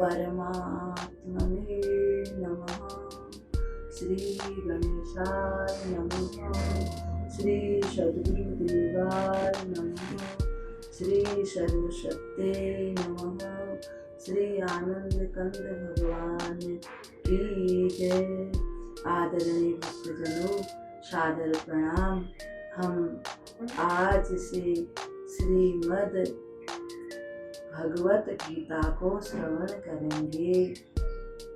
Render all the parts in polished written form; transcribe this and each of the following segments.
परमात्मने नमः। श्री गणेशाय नमः। श्री सद्गुरुदेवाय नमः। श्री सर्वशक्ते नमः। श्री आनंद कंद भगवान की जय। आदरणीय भक्तजनों, सादर प्रणाम। हम आज से श्रीमद् भगवत गीता को श्रवण करेंगे,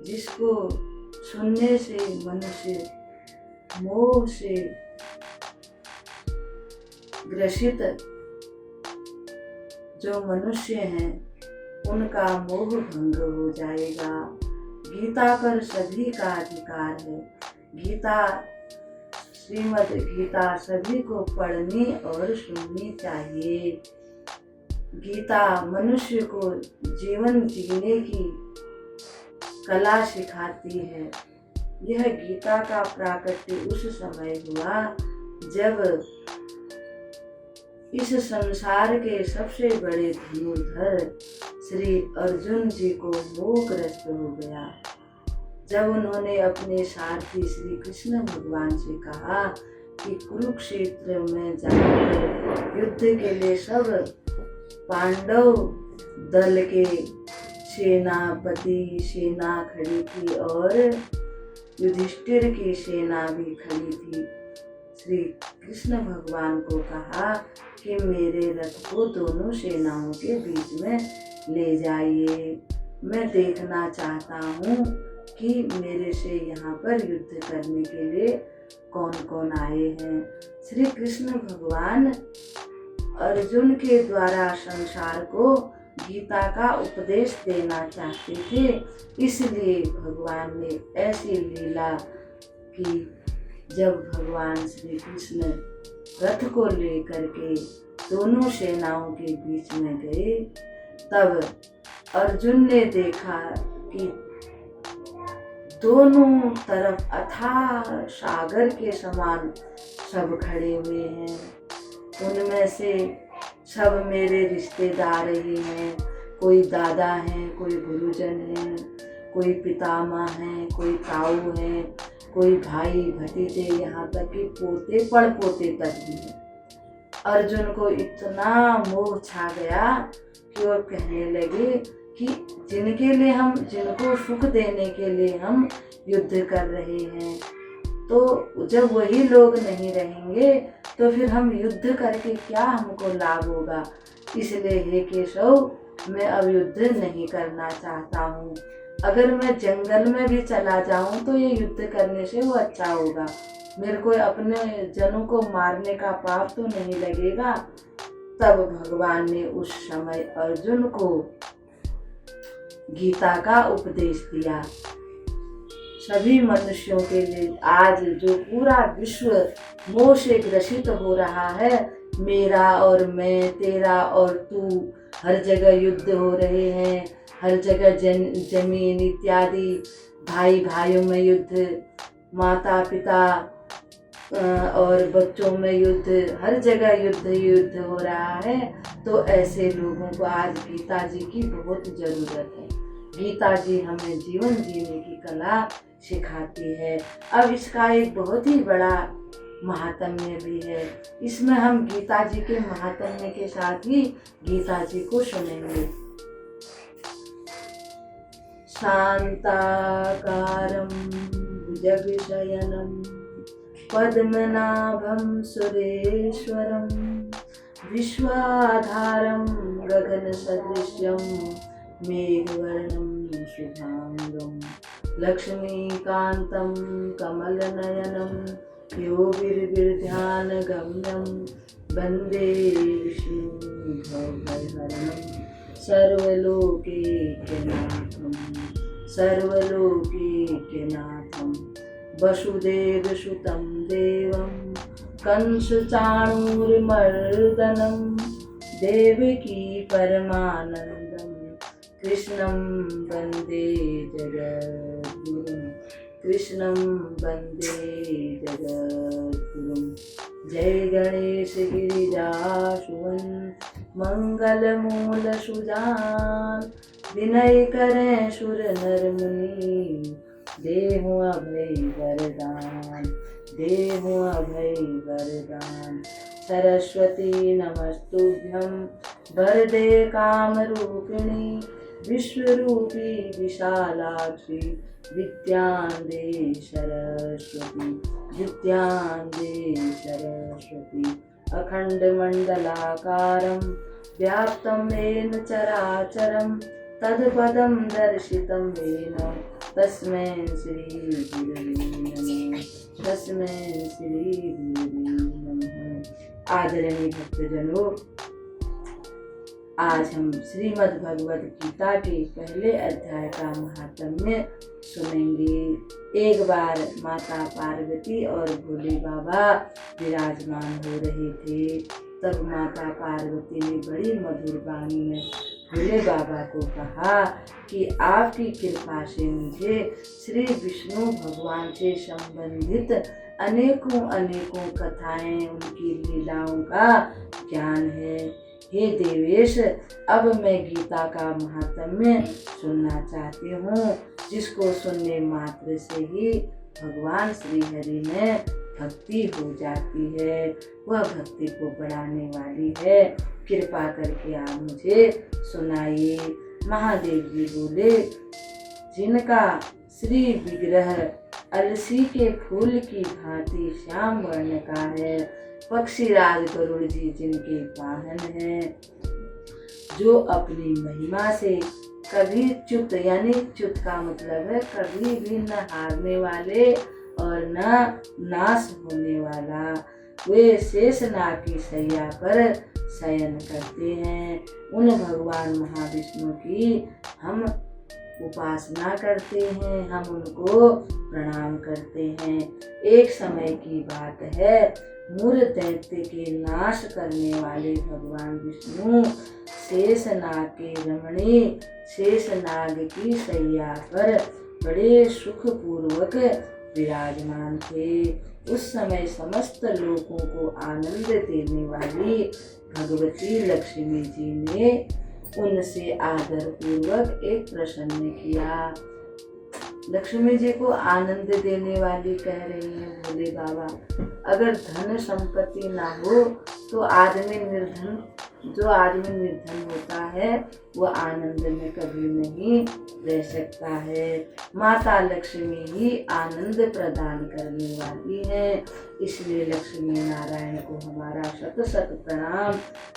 जिसको सुनने से मनुष्य मोह से ग्रसित जो मनुष्य हैं उनका मोह भंग हो जाएगा। गीता पर सभी का अधिकार है। गीता, श्रीमद् गीता सभी को पढ़नी और सुननी चाहिए। गीता मनुष्य को जीवन जीने की कला सिखाती है। यह गीता का प्राकट्य उस समय हुआ जब इस संसार के सबसे बड़े धनुर्धर श्री अर्जुन जी को मोहग्रस्त हो गया। जब उन्होंने अपने सारथी श्री कृष्ण भगवान से कहा कि कुरुक्षेत्र में जाकर युद्ध के लिए सब पांडव दल के सेना खड़ी थी और युधिष्ठिर की सेना भी खड़ी थी। श्री कृष्ण भगवान को कहा कि मेरे रथ को दोनों सेनाओं के बीच में ले जाइए। मैं देखना चाहता हूँ कि मेरे से यहाँ पर युद्ध करने के लिए कौन कौन आए हैं। श्री कृष्ण भगवान अर्जुन के द्वारा संसार को गीता का उपदेश देना चाहते थे। इसलिए भगवान ने ऐसी लीला की, जब भगवान श्री कृष्ण रथ को लेकर के दोनों सेनाओं के बीच में गए, तब अर्जुन ने देखा कि दोनों तरफ अथाह सागर के समान सब खड़े हुए हैं। उनमें से सब मेरे रिश्तेदार ही हैं। कोई दादा हैं, कोई गुरुजन हैं, कोई पितामह हैं, कोई ताऊ हैं, कोई भाई भतीजे, यहाँ तक कि पोते पड़पोते तक भी हैं। अर्जुन को इतना मोह छा गया कि वो कहने लगे कि जिनको सुख देने के लिए हम युद्ध कर रहे हैं, तो जब वही लोग नहीं रहेंगे तो फिर हम युद्ध करके क्या हमको लाभ होगा। इसलिए हे केशव, मैं अब युद्ध नहीं करना चाहता हूँ। अगर मैं जंगल में भी चला जाऊँ तो ये युद्ध करने से वो अच्छा होगा। मेरे को अपने जनों को मारने का पाप तो नहीं लगेगा। तब भगवान ने उस समय अर्जुन को गीता का उपदेश दिया। सभी मनुष्यों के लिए आज जो पूरा विश्व मोह से ग्रसित हो रहा है, मेरा और मैं, तेरा और तू, हर जगह युद्ध हो रहे हैं, हर जगह जमीन इत्यादि, भाई भाइयों में युद्ध, माता पिता और बच्चों में युद्ध, हर जगह युद्ध हो रहा है। तो ऐसे लोगों को आज गीता जी की बहुत ज़रूरत है। गीता जी हमें जीवन जीने की कला सिखाती है। अब इसका एक बहुत ही बड़ा महात्म्य भी है। इसमें हम गीता जी के महात्म्य के साथ ही गीता जी को सुनेंगे। शांताकारं भुजगशयनं पद्मनाभं सुरेश्वरं विश्वाधारं गगनसदृशं मेघवर्णं शुभांगं लक्ष्मीकान्तं कमलनयनं योगिर्विध्यानगम्यं वन्दे विष्णुभवहरणं सर्वलोकैक्यनाथं वसुदेवसुतं देवं कंसचाणूरमर्दनं देवकी परमानन्दं कृष्णं वन्दे जगद्गुरुं। जय गणेश गिरिजासुवन् मंगल मूल सुजान। विनय करें सुर नर मुनि, देहु अभय वरदान, देहु अभय वरदान। सरस्वती नमस्तुभ्यं वरदे कामरूपिणी, विश्वरूपी विशालाक्षी, विद्यां दे सरस्वती, विद्यां दे सरस्वती। अखण्डमण्डलाकारं व्याप्तं येन चराचरं, तत्पदं दर्शितं येन तस्मै श्री गुरवे नमः, तस्मै श्री गुरवे नमः। आदरणीय भक्तजनों, आज हम श्रीमद् भगवद गीता के पहले अध्याय का महात्म्य सुनेंगे। एक बार माता पार्वती और भोले बाबा विराजमान हो रहे थे। तब माता पार्वती ने बड़ी मधुर वाणी में भोले बाबा को कहा कि आपकी कृपा से मुझे श्री विष्णु भगवान से संबंधित अनेकों अनेकों कथाएं, उनकी लीलाओं का ज्ञान है। हे देवेश, अब मैं गीता का महात्म्य सुनना चाहती हूँ, जिसको सुनने मात्र से ही भगवान श्री हरि में भक्ति हो जाती है। वह भक्ति को बढ़ाने वाली है। कृपा करके आप मुझे सुनाइए। महादेव जी बोले, जिनका श्री विग्रह अलसी के फूल की भांति श्याम वर्ण का है, पक्षीराज गरुड़ जी जिनके वाहन हैं, जो अपनी महिमा से कभी च्युत, यानी च्युत का मतलब है कभी भी न हारने वाले और न नाश होने वाला, वे शेषनाग की शैया पर शयन करते हैं। उन भगवान महाविष्णु की हम उपासना करते हैं, हम उनको प्रणाम करते हैं। एक समय की बात है, मूर दैत्य के नाश करने वाले भगवान विष्णु शेषनाग के रमणी शेषनाग की शैया पर बड़े सुख पूर्वक विराजमान थे। उस समय समस्त लोगों को आनंद देने वाली भगवती लक्ष्मी जी ने उनसे आदर पूर्वक एक प्रश्न किया। लक्ष्मी जी को आनंद देने वाली कह रही है भोले बाबा। अगर धन संपत्ति ना हो तो जो आदमी निर्धन होता है वो आनंद में कभी नहीं रह सकता है। माता लक्ष्मी ही आनंद प्रदान करने वाली है। इसलिए लक्ष्मी नारायण को हमारा शत शत प्रणाम,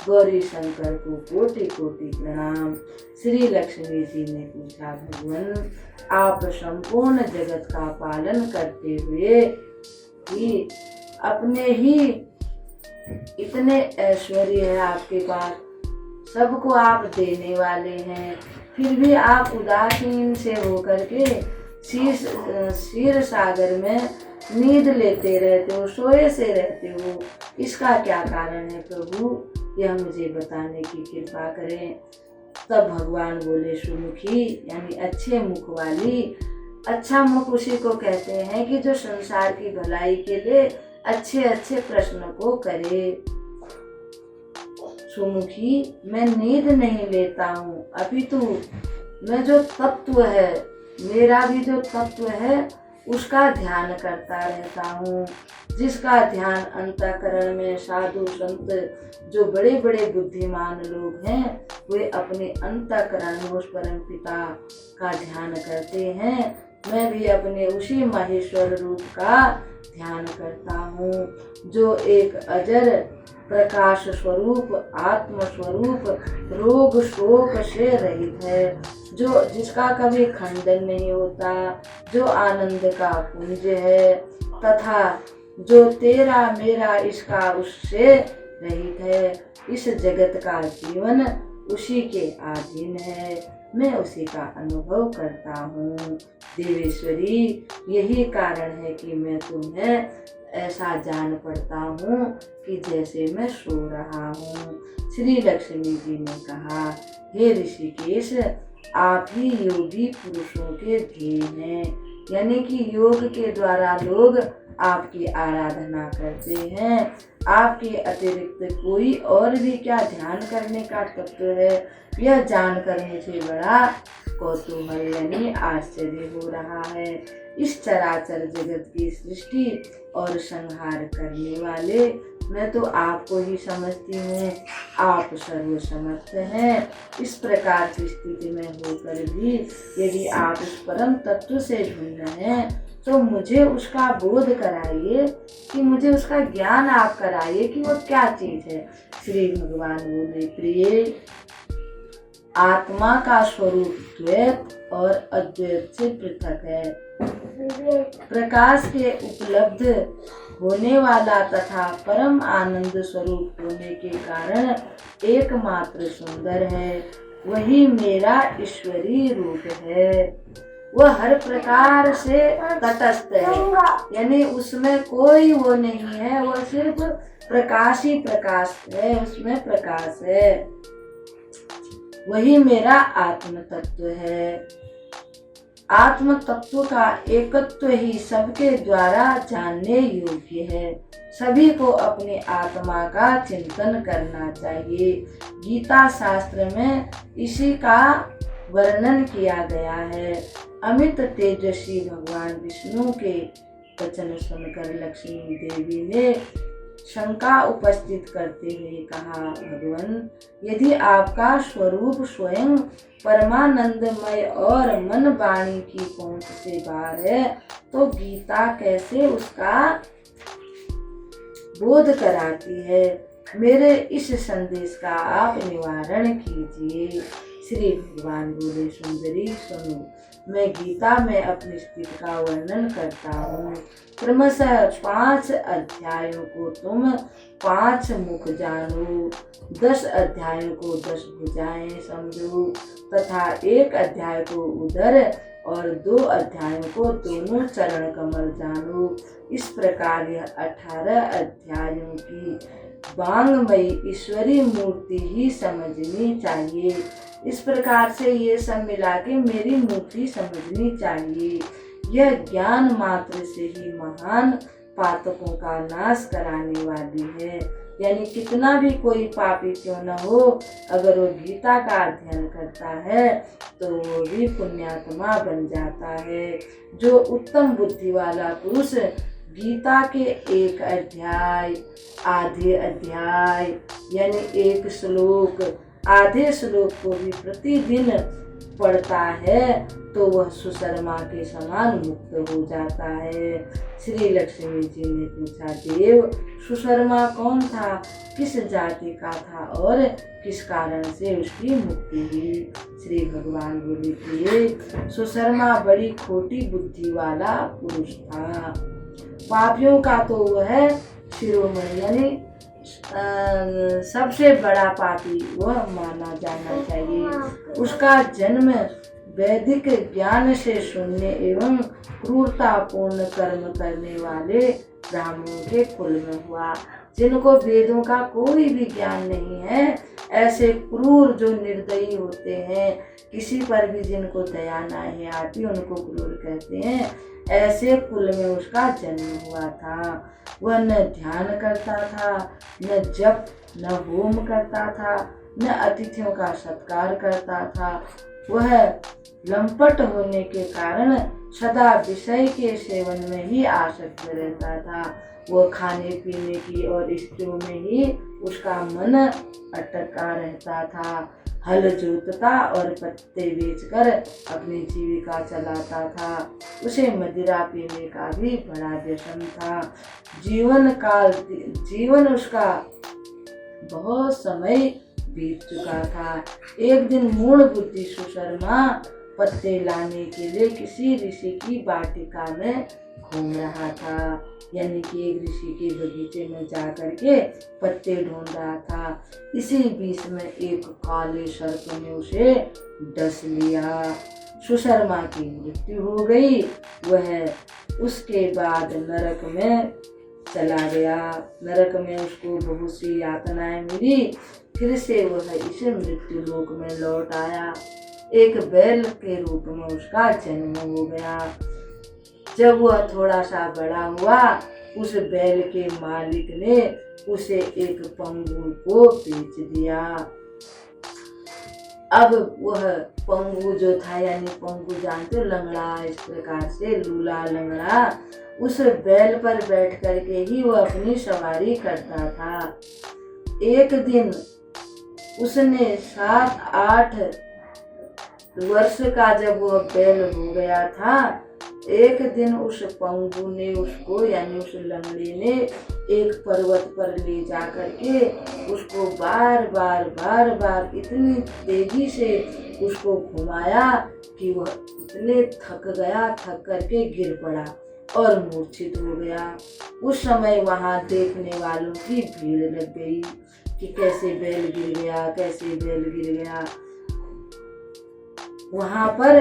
गौरी शंकर को कोटि कोटि प्रणाम। श्री लक्ष्मी जी ने पूछा, भगवान आप संपूर्ण जगत का पालन करते हुए कि अपने ही इतने ऐश्वर्य है आपके पास, सबको आप देने वाले हैं, फिर भी आप उदासीन से होकर के क्षीर सागर में नींद लेते रहते हो, सोए से रहते हो। इसका क्या कारण है प्रभु, यह मुझे बताने की कृपा करें। तब भगवान बोले, सुमुखी यानी अच्छे मुख वाली। अच्छा मुख उसी को कहते हैं कि जो संसार की भलाई के लिए अच्छे अच्छे प्रश्न को करे। सुमुखी, मैं नींद नहीं लेता हूँ, अपितु मैं जो तत्व है, मेरा भी जो तत्व है उसका ध्यान करता रहता हूँ। जिसका ध्यान अंतःकरण में साधु संत जो बड़े बड़े बुद्धिमान लोग हैं, वे अपने अंतःकरण में उस परम पिता का ध्यान करते हैं। मैं भी अपने उसी महेश्वर रूप का ध्यान करता हूँ, जो एक अजर प्रकाश स्वरूप आत्म स्वरूप रोग शोक से रहित है, जो जिसका कभी खंडन नहीं होता, जो आनंद का पुंज है, तथा जो तेरा मेरा इसका उससे रहित है। इस जगत का जीवन उसी के अधीन है, मैं उसी का अनुभव करता हूँ। देवेश्वरी, यही कारण है कि मैं तुम्हें ऐसा जान पड़ता हूँ कि जैसे मैं सो रहा हूँ। श्री लक्ष्मी जी ने कहा, हे ऋषिकेश, आप ही योगी पुरुषों के ध्येय हैं, यानी कि योग के द्वारा लोग आपकी आराधना करते हैं। आपके अतिरिक्त कोई और भी क्या ध्यान करने का तत्व है, यह जानकर मुझे बड़ा कौतूहल यानी आश्चर्य हो रहा है। इस चराचर जगत की सृष्टि और संहार करने वाले मैं तो आपको ही समझती हूँ। आप सर्वसमर्थ हैं। इस प्रकार की स्थिति में होकर भी यदि आप इस परम तत्व से भिन्न हैं तो मुझे उसका बोध कराइए, कि मुझे उसका ज्ञान आप कराइए कि वो क्या चीज है। श्री भगवान बोले, प्रिय, आत्मा का स्वरूप द्वैत और अद्वैत से पृथक है। प्रकाश के उपलब्ध होने वाला तथा परम आनंद स्वरूप होने के कारण एकमात्र सुंदर है। वही मेरा ईश्वरीय रूप है। वह हर प्रकार से तटस्थ है, यानी उसमें कोई वो नहीं है, वह सिर्फ प्रकाश ही प्रकाश है, उसमें प्रकाश है। वही मेरा आत्म तत्व है। आत्म तत्व का एकत्व ही सबके द्वारा जानने योग्य है। सभी को अपने आत्मा का चिंतन करना चाहिए। गीता शास्त्र में इसी का वर्णन किया गया है। अमित तेजस्वी भगवान विष्णु के वचन सुनकर लक्ष्मी देवी ने शंका उपस्थित करते हुए कहा, भगवान, यदि आपका स्वरूप स्वयं परमानंदमय और मन वाणी की पहुंच से बाहर है तो गीता कैसे उसका बोध कराती है। मेरे इस संदेश का आप निवारण कीजिए। श्री भगवान बोले, सुंदरी सुनो, मैं गीता में अपनी स्थिति का वर्णन करता हूँ। क्रमशः 5 अध्यायों को तुम 5 मुख जानो, 10 अध्यायों को 10 भुजाएं समझो तथा 1 अध्याय को उदर और 2 अध्यायों को दोनों चरण कमल जानो। इस प्रकार यह 18 अध्यायों की वांगमयी ईश्वरी मूर्ति ही समझनी चाहिए। इस प्रकार से ये सब मिला के मेरी मूर्ति समझनी चाहिए। यह ज्ञान मात्र से ही महान पातकों का नाश कराने वाली है। यानी कितना भी कोई पापी क्यों न हो, अगर वो गीता का अध्ययन करता है तो वो भी पुण्यात्मा बन जाता है। जो उत्तम बुद्धि वाला पुरुष गीता के 1 अध्याय, आधे अध्याय यानी 1 श्लोक, आधे श्लोक को भी प्रतिदिन पढ़ता है तो वह सुशर्मा के समान मुक्त हो जाता है। श्री लक्ष्मी जी ने पूछा, देव, सुशर्मा कौन था, किस जाति का था और किस कारण से उसकी मुक्ति हुई। श्री भगवान बोले, प्रिय, सुशर्मा बड़ी खोटी बुद्धि वाला पुरुष था। पापियों का तो वह शिरोमणि यानी सबसे बड़ा पापी वह माना जाना चाहिए। उसका जन्म वैदिक ज्ञान से शून्य एवं क्रूरतापूर्ण कर्म करने वाले ब्राह्मणों के कुल में हुआ, जिनको वेदों का कोई भी ज्ञान नहीं है। ऐसे क्रूर जो निर्दयी होते हैं, किसी पर भी जिनको दया नहीं आती उनको क्रूर कहते हैं, ऐसे कुल में उसका जन्म हुआ था। वह न ध्यान करता था, न जप, न होम करता था, न अतिथियों का सत्कार करता था। वह लंपट होने के कारण सदा विषय के सेवन में ही आसक्त रहता था। वह खाने पीने की और स्त्रियों में ही उसका मन अटका रहता था। हल जोतता और पत्ते बेचकर अपनी जीविका चलाता था। उसे मदिरा पीने का भी बड़ा व्यसन था। जीवन उसका बहुत समय बीत चुका था। एक दिन मूढ़ बुद्धि सुशर्मा पत्ते लाने के लिए किसी ऋषि की वाटिका में घूम रहा था, यानी कि एक ऋषि के बगीचे में जाकर के पत्ते ढूंढ रहा था। इसी बीच में एक काले सर्प ने उसे डस लिया। सुशर्मा की मृत्यु हो गई। वह उसके बाद नरक में चला गया। नरक में उसको बहुत सी यातनाएं मिली। फिर से वह इस मृत्यु लोक में लौट आया। एक बैल के रूप में उसका जन्म हो गया। जब वह थोड़ा सा बड़ा हुआ, उस बैल के मालिक ने उसे एक पंगु को बेच दिया। अब वह पंगु जो था, यानी पंगु जानते हो, लंगड़ा, इस प्रकार से लूला लंगड़ा, उस बैल पर बैठ करके ही वह अपनी सवारी करता था। एक दिन उसने 7-8 वर्ष का जब वह बैल हो गया था, एक दिन उस पंगु ने उसको, यानी उस लंगड़े ने एक पर्वत पर ले जा करके उसको बार बार इतनी तेजी से उसको घुमाया कि वह इतने थक गया, थक करके गिर पड़ा और मूर्छित हो गया। उस समय वहां देखने वालों की भीड़ लग गई कि कैसे बैल गिर गया, कैसे बैल गिर गया। वहां पर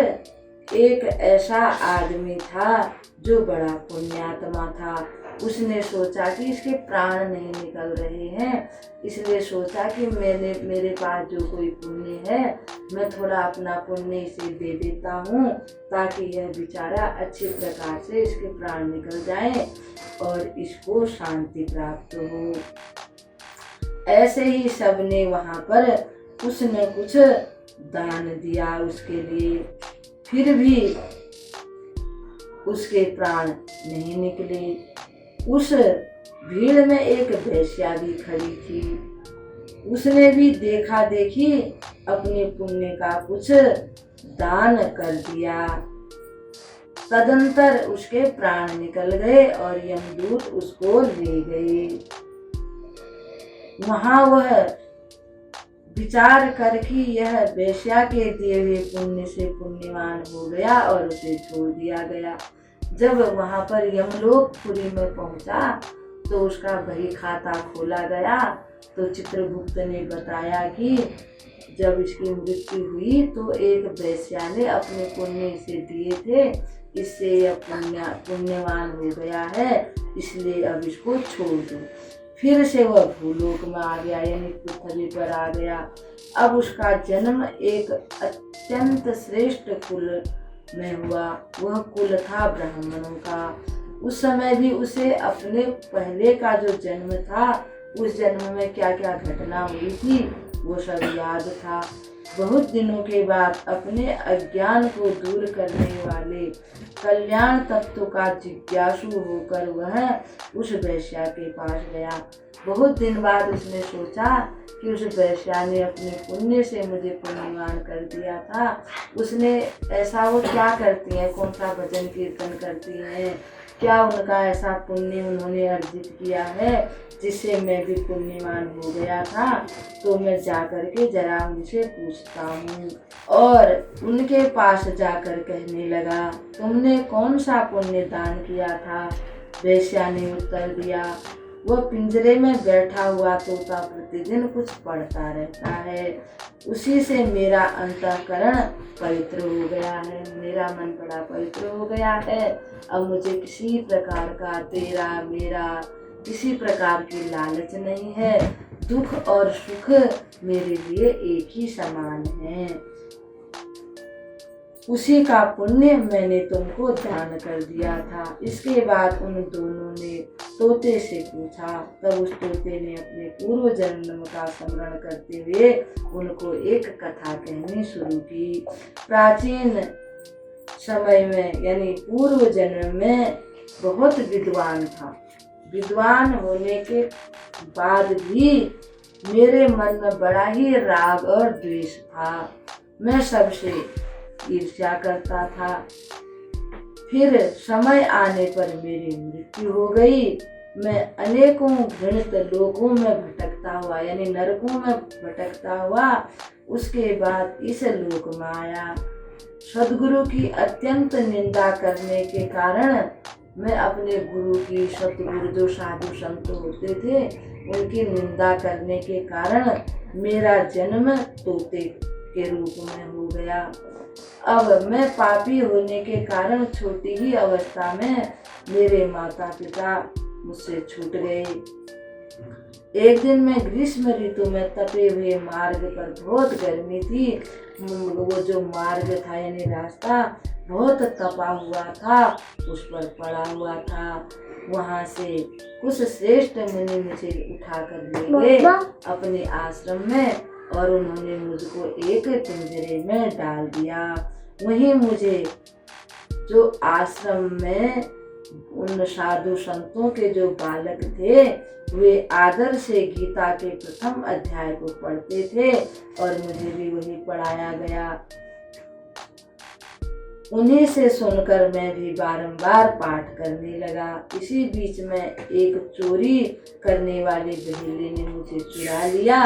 एक ऐसा आदमी था जो बड़ा पुण्यात्मा था। उसने सोचा कि इसके प्राण नहीं निकल रहे हैं, इसलिए सोचा कि मेरे पास जो कोई पुण्य है, मैं थोड़ा अपना पुण्य इसे दे देता हूँ, ताकि यह बेचारा अच्छे प्रकार से इसके प्राण निकल जाएं और इसको शांति प्राप्त हो। ऐसे ही सबने वहां पर कुछ न कुछ दान दिया उसके लिए, फिर भी उसके प्राण नहीं निकले। उस भीड़ में एक वेश्या भी खड़ी थी। उसने भी देखा देखी अपने पुण्य का कुछ दान कर दिया। तदंतर उसके प्राण निकल गए और यमदूत उसको ले गए। वहां वह विचार करके यह वेश्या के दिए हुए पुण्य से पुण्यवान हो गया और उसे छोड़ दिया गया। जब वहां पर यमलोकपुरी में पहुंचा तो उसका बही खाता खोला गया, तो चित्रगुप्त ने बताया कि जब इसकी मृत्यु हुई तो एक वेश्या ने अपने पुण्य इसे दिए थे, इससे यह पुण्यवान हो गया है, इसलिए अब इसको छोड़ दो। फिर से वह भूलोक में आ गया, यानी पृथ्वी पर आ गया। अब उसका जन्म एक अत्यंत श्रेष्ठ कुल में हुआ। वह कुल था ब्राह्मणों का। उस समय भी उसे अपने पहले का जो जन्म था, उस जन्म में क्या क्या घटना हुई थी वो सब याद था। बहुत दिनों के बाद अपने अज्ञान को दूर करने वाले कल्याण तत्व का जिज्ञासु होकर वह उस वेश्या के पास गया। बहुत दिन बाद उसने सोचा कि उस वेश्या ने अपने पुण्य से मुझे पुण्यवान कर दिया था। उसने ऐसा, वो क्या करती हैं, कौन सा भजन कीर्तन करती हैं, क्या उनका ऐसा पुण्य उन्होंने अर्जित किया है जिससे मैं भी पुण्यवान हो गया था, तो मैं जाकर के जरा उनसे पूछता हूँ। और उनके पास जाकर कहने लगा, तुमने कौन सा पुण्य दान किया था? वेश्या ने उत्तर दिया, वह पिंजरे में बैठा हुआ तोता प्रतिदिन कुछ पढ़ता रहता है, उसी से मेरा अंतःकरण पवित्र हो गया है, मेरा मन बड़ा पवित्र हो गया है। अब मुझे किसी प्रकार का तेरा मेरा किसी प्रकार की लालच नहीं है। दुख और सुख मेरे लिए एक ही समान है। उसी का पुण्य मैंने तुमको दान कर दिया था। इसके बाद उन दोनों ने तोते से पूछा। तब उस तोते ने अपने पूर्व जन्म का स्मरण करते हुए उनको एक कथा कहनी शुरू की। प्राचीन समय में, यानी पूर्व जन्म में बहुत विद्वान था। विद्वान होने के बाद भी मेरे मन में बड़ा ही राग और द्वेष था। मैं सबसे ईर्ष्या करता था। फिर समय आने पर मेरी मृत्यु हो गई। मैं अनेकों घृणित लोकों में भटकता हुआ, यानी नरकों में भटकता हुआ, उसके बाद इस लोक में आया। सद्गुरु की अत्यंत निंदा करने के कारण मैं अपने गुरु की, सतगुरु जो साधु संत होते थे, उनकी निंदा करने के कारण मेरा जन्म तोते के रूप में हो गया। अब मैं पापी होने के कारण छोटी ही अवस्था में मेरे माता पिता मुझसे छूट गए। एक दिन मैं ग्रीष्म ऋतु में तपे हुए मार्ग पर, बहुत गर्मी थी, वो जो मार्ग था यानी रास्ता, बहुत तपा हुआ था उस पर पड़ा हुआ था। वहाँ से कुछ श्रेष्ठ मुनि मुझे उठाकर ले गए अपने आश्रम में और उन्होंने मुझको एक पिंजरे में डाल दिया। वहीं मुझे जो आश्रम में उन साधु संतों के जो बालक थे वे आदर से गीता के प्रथम अध्याय को पढ़ते थे और मुझे भी वही पढ़ाया गया। उन्हीं से सुनकर मैं भी बारंबार पाठ करने लगा। इसी बीच में एक चोरी करने वाले बहेले ने मुझे चुरा लिया।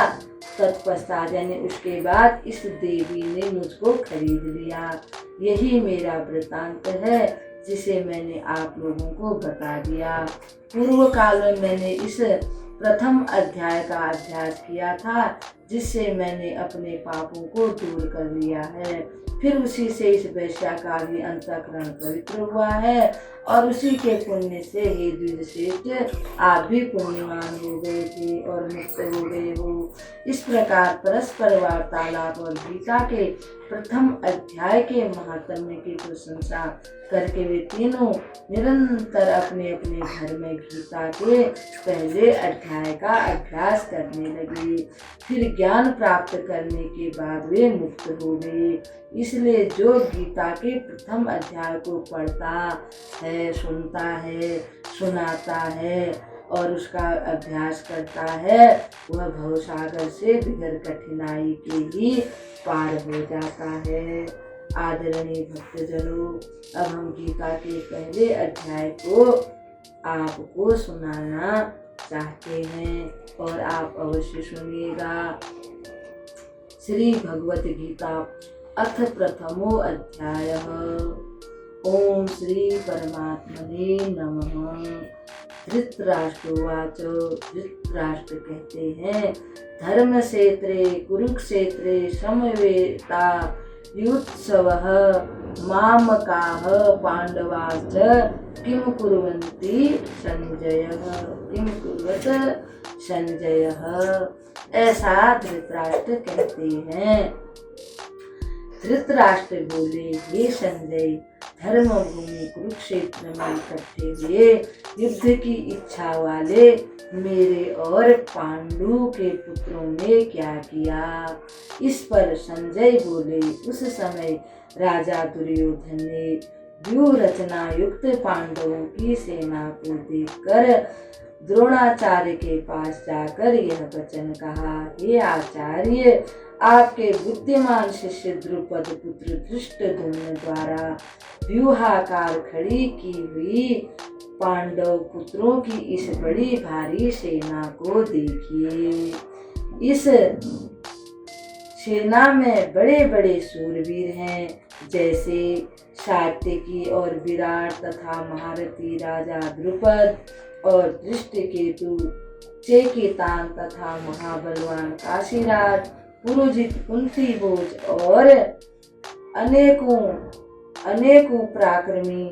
तत्पश्चात यानी उसके बाद इस देवी ने मुझको खरीद लिया। यही मेरा वृतांत है जिसे मैंने आप लोगों को बता दिया। पूर्व काल में मैंने इस प्रथम अध्याय का अभ्यास किया था जिससे मैंने अपने पापों को दूर कर लिया है। फिर उसी से इस वैश्या का भी अंतःकरण पवित्र हुआ है और उसी के पुण्य से हे द्विजश्रेष्ठ आप भी पुण्यवान हो गए थे और मुक्त हो गए हो। इस प्रकार परस्पर वार्तालाप और गीता के प्रथम अध्याय के महात्म्य की प्रशंसा करके वे तीनों निरंतर अपने अपने घर में गीता के पहले अध्याय का अभ्यास करने लगे। फिर ज्ञान प्राप्त करने के बाद वे मुक्त हो गए। इसलिए जो गीता के प्रथम अध्याय को पढ़ता है, सुनता है, सुनाता है और उसका अभ्यास करता है वह भवसागर से बिगर कठिनाई के ही पार हो जाता है। आदरणीय भक्तजनों, अब हम गीता के पहले अध्याय को आपको सुनाना चाहते हैं और आप अवश्य सुनिएगा। श्री भगवत गीता अथ प्रथमो अध्यायः। ओम श्री परमात्मने नमः। धृतराष्ट्रोवाच। धृतराष्ट्र कहते हैं, धर्म क्षेत्रे कुरुक्षेत्रे समवेता युत्सवः मामकाः पांडवाश्च किं कुर्वन्ति संजयः। किं कुर्वत संजयः। ऐसा धृतराष्ट्र कहते हैं। धृतराष्ट्र बोले, हे संजय, धर्म भूमि कुरुक्षेत्र में इकट्ठे हुए युद्ध की इच्छा वाले मेरे और पांडु के पुत्रों ने क्या किया। इस पर संजय बोले, उस समय राजा दुर्योधन ने व्यूह रचना युक्त पांडवों की सेना को देखकर द्रोणाचार्य के पास जाकर यह वचन कहा, हे आचार्य, आपके बुद्धिमान शिष्य द्रुपद पुत्र धृष्टद्युम्न द्वारा व्यूहाकार खड़ी की हुई पांडव पुत्रों की इस बड़ी भारी सेना को देखिए। इस सेना में बड़े बड़े शूरवीर हैं, जैसे सात्यकी और विराट तथा महारथी राजा द्रुपद और दृष्टकेतु, चेकितान तथा महाबलवान काशीराज, पुरोजित कुंतीभोज और अनेकों पराक्रमी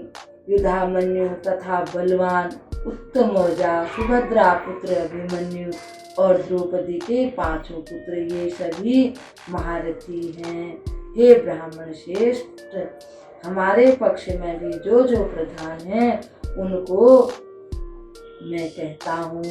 युधामन्यु तथा बलवान उत्तमौजा, सुभद्रा पुत्र अभिमन्यु और द्रौपदी के पांचों पुत्र, ये सभी महारथी हैं। हे ब्राह्मण श्रेष्ठ, हमारे पक्ष में भी जो जो प्रधान हैं उनको मैं कहता हूँ,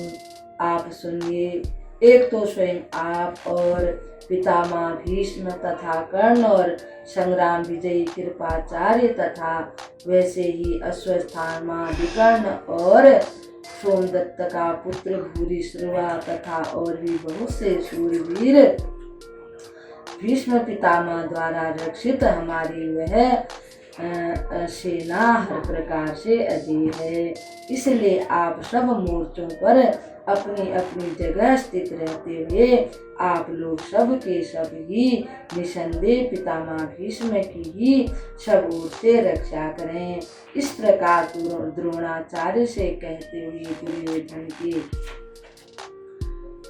आप सुनिए। एक तो स्वयं आप और पितामह भीष्म तथा कर्ण और संग्राम विजयी कृपाचार्य तथा वैसे ही अश्वस्थामा विकर्ण और सोमदत्त का पुत्र भूरिश्रवा तथा और भी बहुत से शूरवीर भीष्म पितामह द्वारा रक्षित हमारी वह सेना हर प्रकार से अजय है। इसलिए आप सब मोर्चों पर अपनी अपनी जगह स्थित रहते हुए आप लोग सब के सब ही निसंदेह पितामह भीष्म की ही सब ओर से रक्षा करें। इस प्रकार द्रोणाचार्य से कहते हुए दुर्योधन के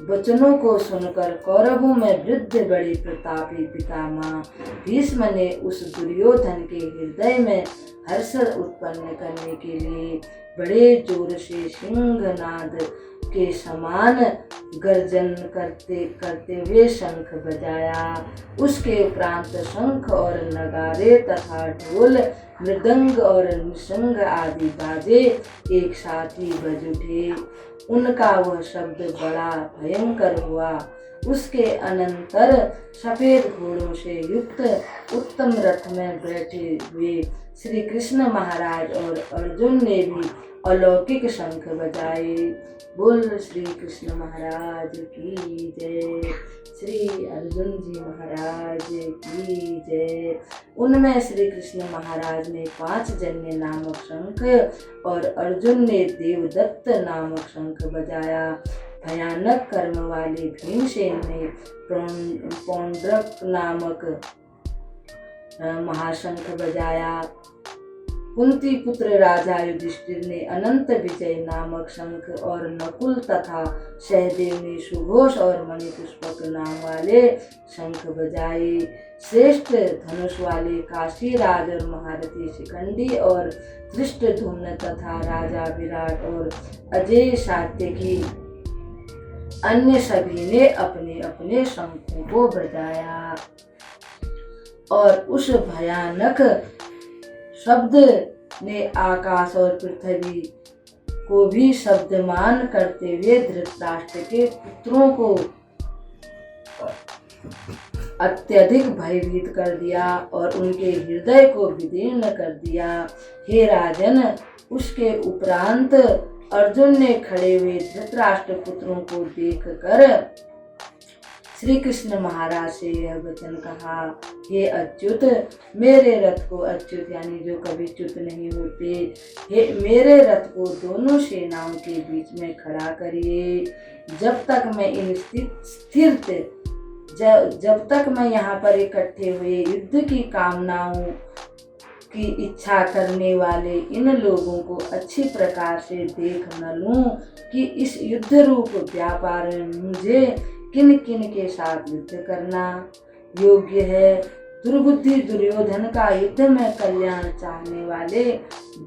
वचनों को सुनकर कौरवों में वृद्ध बड़े प्रतापी पितामह भीष्म ने उस दुर्योधन के हृदय में हर्ष उत्पन्न करने के लिए बड़े जोर से सिंहनाद के समान गर्जन करते हुए शंख बजाया। उसके उपरांत शंख और नगारे तथा ढोल मृदंग और निशंग आदि बाजे एक साथ ही बज उठे। उनका वह शब्द बड़ा भयंकर हुआ। उसके अनंतर सफेद घोड़ों से युक्त उत्तम रथ में बैठे हुए श्री कृष्ण महाराज और अर्जुन ने भी अलौकिक शंख बजाए। बोल श्री कृष्ण महाराज की जय, श्री अर्जुन जी महाराज की जय। उनमें श्री कृष्ण महाराज ने 5 जन्य नामक शंख और अर्जुन ने देवदत्त नामक शंख बजाया। भयानक कर्म वाले भीमसेन ने पौंड्रक नामक महाशंख बजाया। कुंती पुत्र राजा युधिष्ठिर ने अनंत विजय नामक शंख और नकुल तथा सहदेव ने सुघोष और मणिपुष्पक नाम वाले शंख बजाए। श्रेष्ठ धनुष वाले काशीराज और महारथी शिखंडी और धृष्टद्युम्न तथा राजा विराट और अजय सात्यकी अन्य सभी ने अपने अपने शंखों को बजाया और उस भयानक शब्द ने आकाश और पृथ्वी को भी शब्दमान करते हुए धृतराष्ट्र के पुत्रों को अत्यधिक भयभीत कर दिया और उनके हृदय को विदीर्ण कर दिया। हे राजन, उसके उपरांत अर्जुन ने खड़े हुए धृतराष्ट्र पुत्रों को देखकर श्री कृष्ण महाराज से यह वचन कहा, हे अच्युत, मेरे रथ को, अच्युत यानी जो कभी च्युत नहीं होते, हे मेरे रथ को दोनों सेनाओं के बीच में खड़ा करिए। जब तक मैं यहाँ पर इकट्ठे हुए युद्ध की कामनाओं की इच्छा करने वाले इन लोगों को अच्छी प्रकार से देख न लूं कि इस युद्ध रूप व्यापार में मुझे किन किन के साथ युद्ध करना योग्य है। दुर्बुद्धि दुर्योधन का युद्ध में कल्याण चाहने वाले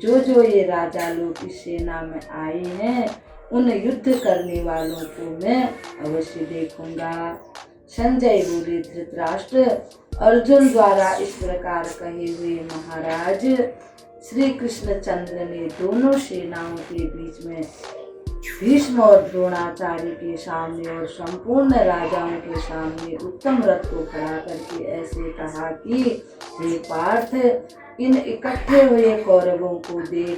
जो ये राजा लोग इस सेना में आए हैं, उन युद्ध करने वालों को मैं अवश्य देखूंगा। संजय बोले, धृतराष्ट्र, अर्जुन द्वारा इस प्रकार कहे हुए महाराज श्री कृष्णचंद्र ने दोनों सेनाओं के बीच में भीष्म और द्रोणाचार्य के सामने और संपूर्ण राजाओं के सामने उत्तम रथ को खड़ा करके ऐसे कहा कि हे पार्थ, इन इकट्ठे हुए कौरवों को देख।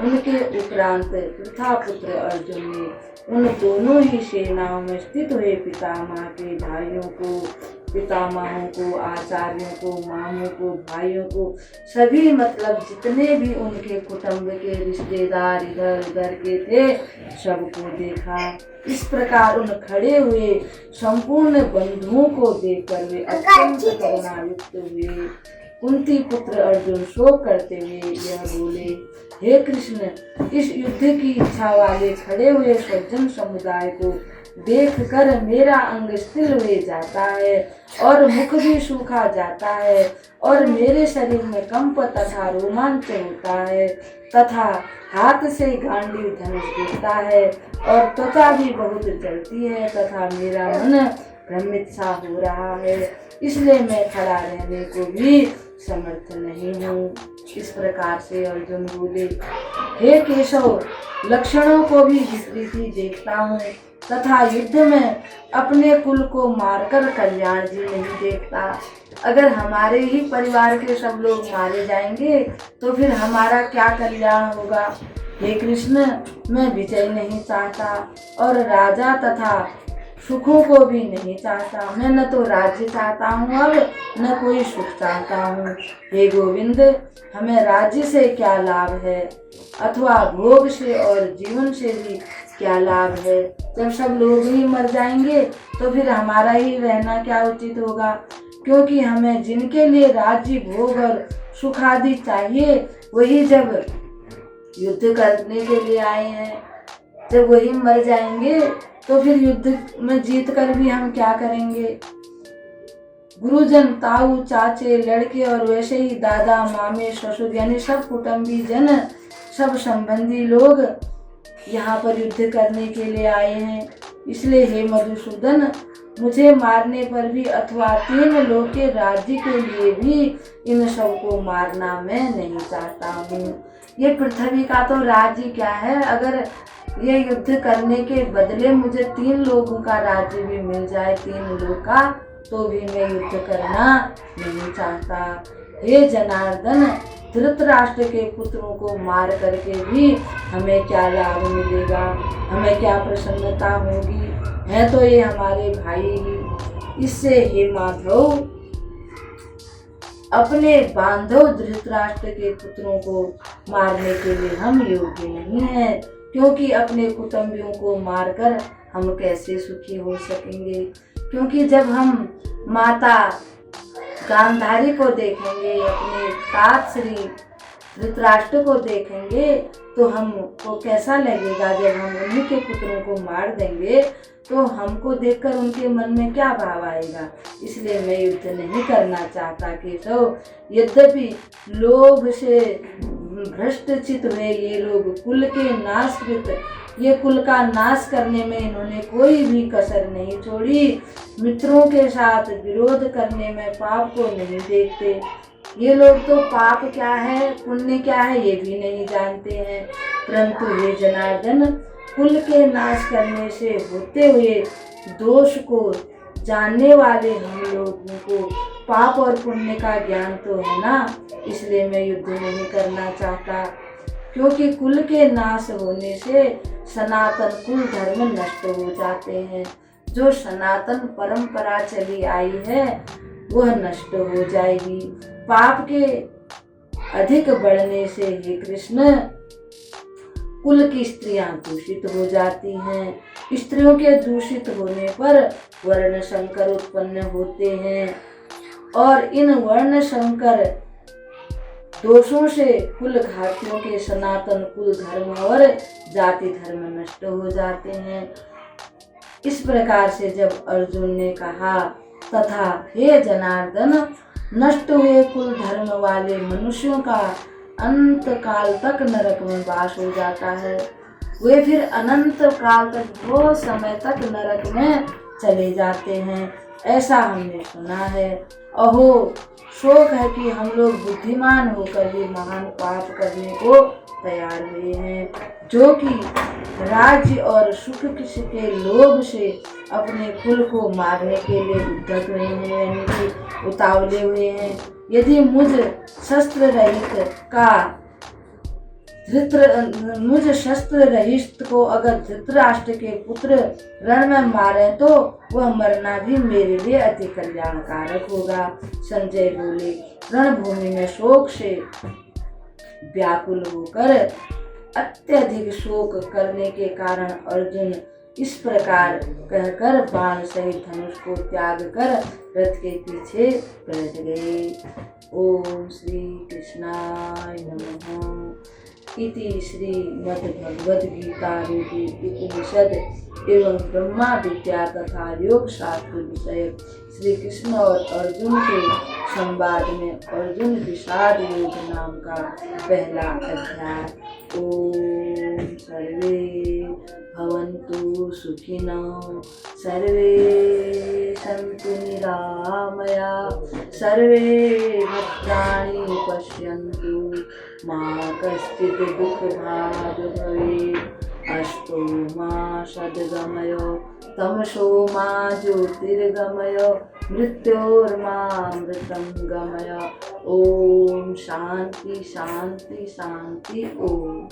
उनके उपरांत पृथापुत्र अर्जुन ने उन दोनों ही सेनाओं में स्थित हुए पितामह के भाइयों को, पितामहों को, आचार्यों को, मामों को, भाइयों को, सभी मतलब जितने भी उनके कुटुंब के रिश्तेदार इधर उधर के थे, सबको देखा। इस प्रकार उन खड़े हुए संपूर्ण बंधुओं को देखकर वे अत्यंत करुणायुक्त हुए। कुंती पुत्र अर्जुन शोक करते हुए यह बोले, हे कृष्ण, इस युद्ध की इच्छा वाले खड़े हुए सज्जन समुदाय को देखकर मेरा अंग स्थिर हो जाता है और मुख भी सूखा जाता है और मेरे शरीर में कंप तथा रोमांच होता है तथा हाथ से गांडीव धनुष गिरता है और त्वचा भी बहुत जलती है तथा मेरा मन भ्रमित सा हो रहा है, इसलिए मैं खड़ा रहने को भी समर्थ नहीं हूँ। इस प्रकार से अर्जुन बोले, हे केशव, लक्षणों को भी विपरीत ही देखता हूँ तथा युद्ध में अपने कुल को मारकर कल्याण जी नहीं देखता। अगर हमारे ही परिवार के सब लोग मारे जाएंगे तो फिर हमारा क्या कल्याण होगा। हे कृष्ण, मैं विजय नहीं चाहता और राजा तथा सुखों को भी नहीं चाहता। मैं न तो राज्य चाहता हूँ अब न कोई सुख चाहता हूँ। हे गोविंद, हमें राज्य से क्या लाभ है अथवा भोग से और जीवन से भी क्या लाभ है। जब सब लोग ही मर जाएंगे तो फिर हमारा ही रहना क्या उचित होगा, क्योंकि हमें जिनके लिए राज्य भोग और सुख आदि चाहिए वही जब युद्ध करने के लिए आए हैं, जब वही मर जाएंगे तो फिर युद्ध में जीत कर भी हम क्या करेंगे। गुरुजन, ताऊ, चाचे, लड़के और वैसे ही दादा, मामे, ससुर यानी सब कुटुंबी जन, सब संबंधी लोग यहाँ पर युद्ध करने के लिए आए हैं। इसलिए हे मधुसूदन, मुझे मारने पर भी अथवा 3 लोक के राज्य के लिए भी इन सबको मारना मैं नहीं चाहता हूँ। ये पृथ्वी का तो राज्य क्या है, अगर ये युद्ध करने के बदले मुझे 3 लोगों का राज्य भी मिल जाए, 3 लोग का, तो भी मैं युद्ध करना नहीं चाहता। हे जनार्दन, धृतराष्ट्र के पुत्रों को मार करके भी हमें क्या लाभ मिलेगा, हमें क्या प्रसन्नता होगी, है तो ये हमारे भाई ही। इससे हे माधव, अपने बांधव धृतराष्ट्र के पुत्रों को मारने के लिए हम योग्य नहीं हैं, क्योंकि अपने कुटुंबियों को मारकर हम कैसे सुखी हो सकेंगे। क्योंकि जब हम माता गांधारी को देखेंगे, अपने तात श्री धृतराष्ट्र को देखेंगे, तो हमको कैसा लगेगा। जब हम उन्हीं के पुत्रों को मार देंगे तो हमको देखकर उनके मन में क्या भाव आएगा। इसलिए मैं युद्ध नहीं करना चाहता केशव। यद्यपि लोभ से भ्रष्टचित हुए ये लोग कुल के नाशकृत, ये कुल का नाश करने में इन्होंने कोई भी कसर नहीं छोड़ी। मित्रों के साथ विरोध करने में पाप को नहीं देखते। ये लोग तो पाप क्या है, पुण्य क्या है, ये भी नहीं जानते हैं। परंतु हे जनार्दन, कुल के नाश करने से होते हुए दोष को जानने वाले हम लोगों को पाप और पुण्य का ज्ञान तो है ना। इसलिए मैं युद्ध नहीं करना चाहता, क्योंकि कुल के नाश होने से सनातन कुल धर्म नष्ट हो जाते हैं। जो सनातन परंपरा चली आई है वह नष्ट हो जाएगी। पाप के अधिक बढ़ने से हे कृष्ण, कुल की स्त्रियां दूषित हो जाती हैं। स्त्रियों के दूषित होने पर वर्ण संकर उत्पन्न होते हैं, और इन वर्ण संकर दोषों से कुल घातियों के सनातन कुल धर्म और जाति धर्म नष्ट हो जाते हैं। इस प्रकार से जब अर्जुन ने कहा, तथा हे जनार्दन, नष्ट हुए कुल धर्म वाले मनुष्यों का अंत काल तक नरक में वास हो जाता है। वे फिर अनंत काल तक, बहुत समय तक नरक में चले जाते हैं, ऐसा हमने सुना है। अहो, शोक है कि हम लोग बुद्धिमान होकर भी महान पाप करने को तैयार हुए हैं, जो कि राज्य और सुख के लोभ से अपने कुल को मारने के लिए उद्यत हुए हैं, यानी कि उतावले हुए हैं। यदि मुझ शस्त्र रहित को अगर धृतराष्ट्र के पुत्र रण में मारे तो वह मरना भी मेरे लिए अति कल्याणकारक होगा। संजय बोले, रणभूमि में शोक से व्याकुल होकर अत्यधिक शोक करने के कारण अर्जुन इस प्रकार कहकर बाण सहित धनुष को त्याग कर रथ के पीछे बैठ गए। ओम श्री कृष्णाय नमः। इति श्रीमद्भगवद्गीतारूपी उपनिषद एवं ब्रह्मा विद्या तथा योग शास्त्र विषय श्री कृष्ण और अर्जुन के संवाद में अर्जुन विषाद योग नाम का पहला अध्याय। ओम सर्वे भवन्तु सुखिनः, सर्वे सन्तु निरामया, सर्वे भद्राणि पश्यन्तु, मा कश्चित् दुःखभाग् भवेत्। अस्तो मा सद्गमय, तमसो मा ज्योतिर्गमय, मृत्योर्मामृतं गमय। ओम शांति शांति शांति। ओम।